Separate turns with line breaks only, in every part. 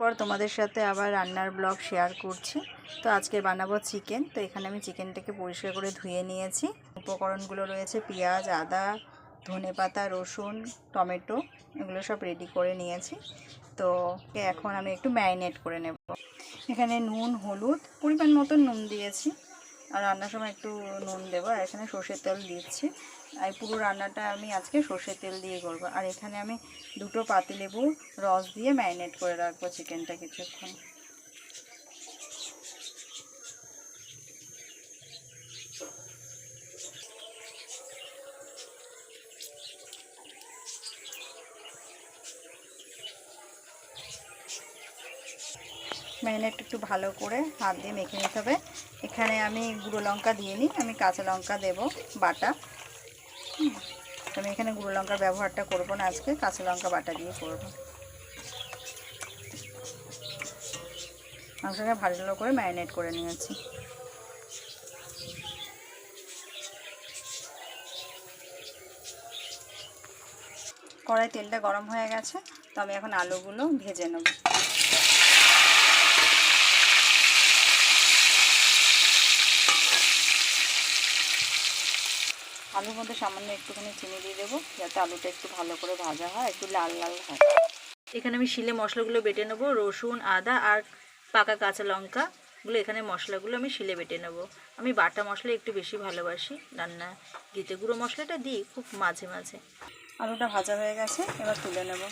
পর তোমাদের সাথে আবার রান্নার ব্লগ শেয়ার করছি। তো আজকে বানাবো চিকেন। তো এখানে আমি চিকেনটাকে পরিষ্কার করে ধুয়ে নিয়েছি। উপকরণগুলো রয়েছে পেঁয়াজ, আদা, ধনেপাতা, রসুন, টমেটো, এগুলো সব রেডি করে নিয়েছি। তো এখন আমি একটু ম্যারিনেট করে নেব। এখানে নুন, হলুদ, পরিমাণ মতো নুন দিয়েছি, আর রান্নার সময় একটু নুন দেবো। আর এখানে সর্ষের তেল দিচ্ছি। আর পুরো রান্নাটা আমি আজকে সর্ষের তেল দিয়ে করবো। আর এখানে আমি 2টো পাতিলেবুর রস দিয়ে ম্যারিনেট করে রাখবো চিকেনটা কিছুক্ষণ। ম্যারিনেট একটু ভালো করে হাত দিয়ে মেখে নিতে হবে। এখানে আমি গুঁড়ো লঙ্কা দিইনি, আমি কাঁচা লঙ্কা দেবো বাটা। আমি এখানে গুঁড়ো লঙ্কার ব্যবহারটা করবো না, আজকে কাঁচা লঙ্কা বাটা দিয়ে করবো। মাংসটাকে ভালো করে ম্যারিনেট করে নিয়েছি। কড়াই তেলটা গরম হয়ে গেছে, তো আমি এখন আলুগুলো ভেজে নেব। আলুর মধ্যে সামান্য একটুখানি চিনি দিয়ে দেবো, যাতে আলুটা একটু ভালো করে ভাজা হয়, একটু লাল লাল হয়। এখানে আমি শিলে মশলাগুলো বেটে নেবো। রসুন, আদা আর পাকা কাঁচা লঙ্কাগুলো, এখানে মশলাগুলো আমি শিলে বেটে নেব। আমি বাটা মশলা একটু বেশি ভালোবাসি রান্না দিতে, গুঁড়ো মশলাটা দিই খুব মাঝে মাঝে। আলুটা ভাজা হয়ে গেছে, এবার তুলে নেব।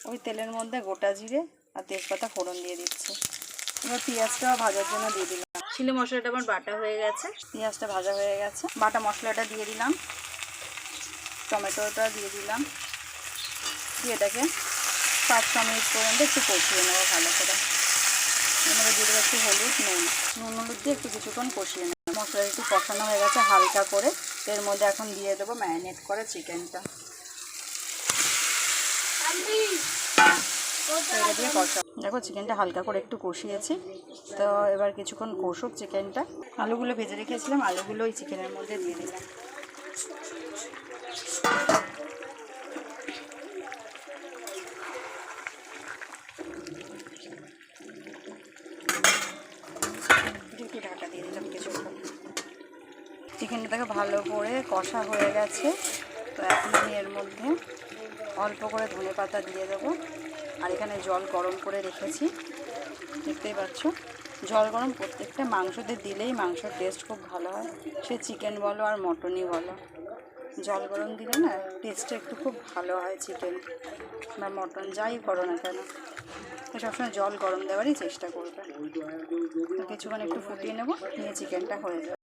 ওই তেলের মধ্যে গোটা জিরে আর তেজপাতা ফোড়ন দিয়ে দিচ্ছি। এবার পেঁয়াজটা ভাজার জন্য দিয়ে দিলাম। শিলে মশলাটা আমার বাটা হয়ে গেছে, পেঁয়াজটা ভাজা হয়ে গেছে, বাটা মশলাটা দিয়ে দিলাম, টমেটোটা দিয়ে দিলাম, দিয়ে এটাকে 5-6 মিনিট পর্যন্ত একটু কষিয়ে নেবো ভালো করে। এবারে দিয়ে দেবো একটু হলুদ, নুন হলুদ দিয়ে একটু কিছুক্ষণ কষিয়ে নেব। মশলাটা একটু কষানো হয়ে গেছে হালকা করে। এর মধ্যে এখন দিয়ে দেবো ম্যারিনেট করে চিকেনটা। এটা দিয়ে কষা। দেখো চিকেনটা হালকা করে একটু কষিয়েছি, তো এবার কিছুক্ষণ কষুক চিকেনটা। আলুগুলো ভেজে রেখেছিলাম, আলুগুলো ওই চিকেনের মধ্যে দিয়ে দিলাম। একটু ঢাকা দিয়ে দিলাম কিছুক্ষণ। চিকেনটাকে ভালো করে কষা হয়ে গেছে, তো এখন আমি এর মধ্যে অল্প করে ধনেপাতা দিয়ে দেবো। আর এখানে জল গরম করে রেখেছি, দেখতেই পাচ্ছ। জল গরম প্রত্যেকটা মাংসতে দিলেই মাংসের টেস্ট খুব ভালো হয়, সে চিকেন বলো আর মটনই বলো। জল গরম দিলে না টেস্টটা একটু খুব ভালো হয়, চিকেন বা মটন যাই করো না কেন। সবসময় জল গরম দেওয়ারই চেষ্টা করবে। কিছুক্ষণ একটু ফুটিয়ে নেবো, নিয়ে চিকেনটা হয়ে যাবে।